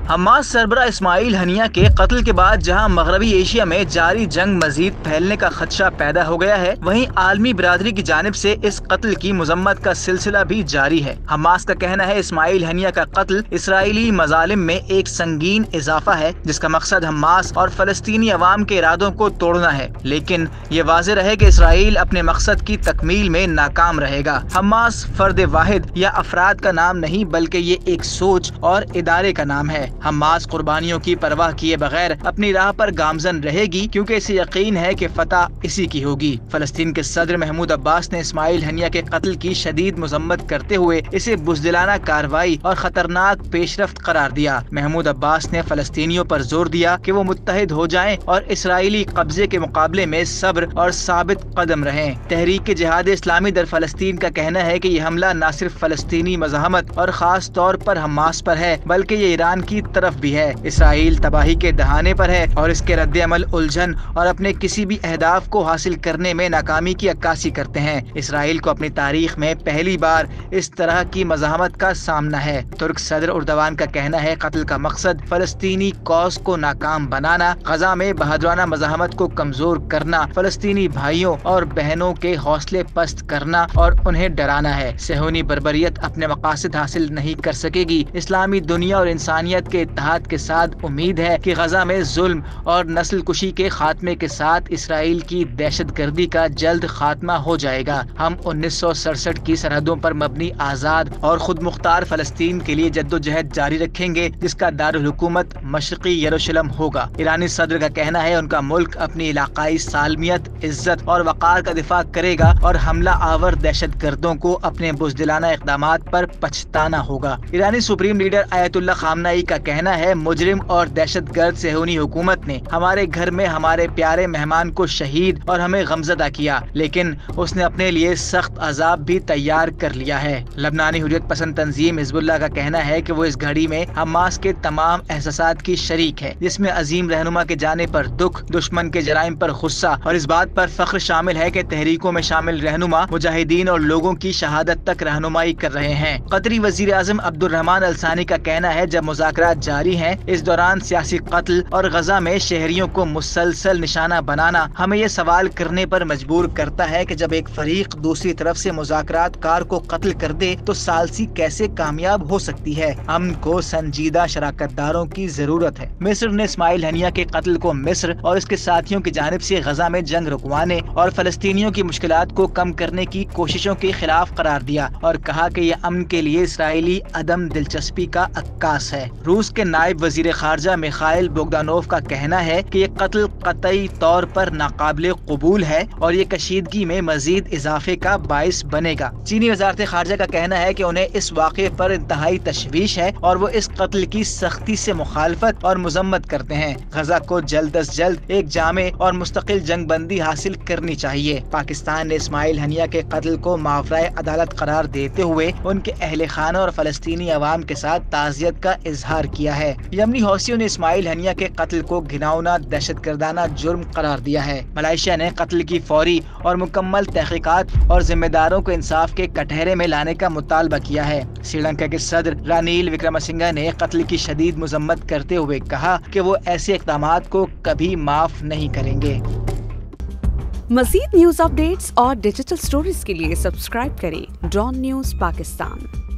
Hamas सरबराह Ismail Haniyeh के कत्ल के बाद जहां मगरबी एशिया में जारी जंग मजीद फैलने का खदशा पैदा हो गया है, वहीं आलमी बिरादरी की जानिब से इस कत्ल की मजम्मत का सिलसिला भी जारी है। हमास का कहना है इस्माइल हनिया का कत्ल इसराइली मजालिम में एक संगीन इजाफा है, जिसका मकसद हमास और फलस्तीनी अवाम के इरादों को तोड़ना है, लेकिन ये वाज़ेह रहे कि इसराइल अपने मकसद की तकमील में नाकाम रहेगा। हमास फर्द वाहिद या अफराद का नाम नहीं, बल्कि ये एक सोच और इदारे का नाम है। हमास कुर्बानियों की परवाह किए बगैर अपनी राह पर गामजन रहेगी, क्योंकि इसे यकीन है कि फतह इसी की होगी। फलस्तीन के सदर महमूद अब्बास ने इस्माइल हनिया के कत्ल की शदीद मजम्मत करते हुए इसे बुज़दिलाना कार्रवाई और खतरनाक पेशरफ्त करार दिया। महमूद अब्बास ने फलस्तीनियों पर जोर दिया कि वो मुत्तहिद हो जाएं और इसराइली कब्जे के मुकाबले में सब्र और साबित कदम रहें। तहरीक जिहाद इस्लामी दर फलस्तीन का कहना है कि यह हमला न सिर्फ फलस्तीनी मज़ाहमत और खास तौर पर हमास पर है, बल्कि ये ईरान की तरफ भी है। इसराइल तबाही के दहाने पर है और इसके रद्द-ए-अमल उलझन और अपने किसी भी अहदाफ को हासिल करने में नाकामी की अक्कासी करते हैं। इसराइल को अपनी तारीख में पहली बार इस तरह की मज़ाहमत का सामना है। तुर्क सदर उर्दवान का कहना है कत्ल का मकसद फलस्तीनी कौस को नाकाम बनाना, गजा में बहादुराना मज़ाहमत को कमजोर करना, फलस्तीनी भाइयों और बहनों के हौसले पस्त करना और उन्हें डराना है। सेहूनी बर्बरियत अपने मकासद हासिल नहीं कर सकेगी। इस्लामी दुनिया और इंसानियत के इत्तेहाद के साथ उम्मीद है कि गजा में जुल्म और नस्ल कुशी के खात्मे के साथ इसराइल की दहशत गर्दी का जल्द खात्मा हो जाएगा। हम 1967 की सरहदों पर मबनी आजाद और खुद मुख्तार फलस्तीन के लिए जद्दोजहद जारी रखेंगे, जिसका दारुल हुकूमत मशरकी यरूशलेम होगा। ईरानी सदर का कहना है उनका मुल्क अपनी इलाकाई सालमियत, इज्जत और वक़ार का दिफा करेगा और हमला आवर दहशत गर्दों को अपने बुज़दिलाना इक़दामात पर पछताना होगा। ईरानी सुप्रीम लीडर आयतुल्लाह खामनाई का कहना है मुजरिम और दहशत गर्द सेहूनी हुकूमत ने हमारे घर में हमारे प्यारे मेहमान को शहीद और हमें गमज़दा किया, लेकिन उसने अपने लिए सख्त अजाब भी तैयार कर लिया है। लबनानी हुर्रियत पसंद तंजीम हिज़्बुल्लाह का कहना है कि वो इस घड़ी में हमास के तमाम एहसासात की शरीक है, जिसमें अजीम रहनुमा के जाने पर दुख, दुश्मन के जराइम पर गुस्सा और इस बात पर फख्र शामिल है कि तहरीकों में शामिल रहनुमा मुजाहिदीन और लोगों की शहादत तक रहनुमाई कर रहे हैं। कतरी वजीर आज़म अब्दुर्रहमान अल-सानी का कहना है जब मुज़ाकरात जारी हैं, इस दौरान सियासी कत्ल और गजा में शहरियों को मुसलसल निशाना बनाना हमें ये सवाल करने पर मजबूर करता है कि जब एक फरीक दूसरी तरफ से मुज़ाकरात कार को कत्ल कर दे तो सालसी कैसे कामयाब हो सकती है। अमन को संजीदा शराकतदारों की जरूरत है। मिस्र ने इस्माइल हनिया के कत्ल को मिस्र और इसके साथियों की जानिब से गजा में जंग रुकवाने और फलस्तीनियों की मुश्किलात को कम करने की कोशिशों के खिलाफ करार दिया और कहा कि यह अमन के लिए इसराइली अदम दिलचस्पी का अक्कास है। रूस के नायब वजीर खारजा मिखाइल बोगदानोव का कहना है कि ये कत्ल कतई तौर पर नाकाबिले कबूल है और ये कशीदगी में मजीद इजाफे का बाइस बनेगा। चीनी वजारत खारजा का कहना है कि उन्हें इस वाक़े पर इंतहाई तशवीश है और वो इस कत्ल की सख्ती से मुखालफत और मजम्मत करते हैं। गजा को जल्द अज जल्द एक जामे और मुस्तकिल जंग बंदी हासिल करनी चाहिए। पाकिस्तान ने इस्माइल हनिया के कत्ल को मावराए अदालत करार देते हुए उनके अहले खाना और फलस्तीनी अवाम के साथ ताज़ियत का इजहार किया है। यमनी हौसियों ने इस्माइल हनिया के कत्ल को घिनौना दहशतगर्दाना जुर्म करार दिया है। मलेशिया ने कत्ल की फौरी और मुकम्मल तहकीकात और जिम्मेदारों को इंसाफ के कटहरे में लाने का मुतालबा किया है। श्रीलंका के सदर रानिल विक्रमसिंघे ने कत्ल की शदीद मजम्मत करते हुए कहा कि वो ऐसे इक़दामात को कभी माफ नहीं करेंगे। मज़ीद न्यूज़ अपडेट्स और डिजिटल स्टोरीज के लिए सब्सक्राइब करें डॉन न्यूज़ पाकिस्तान।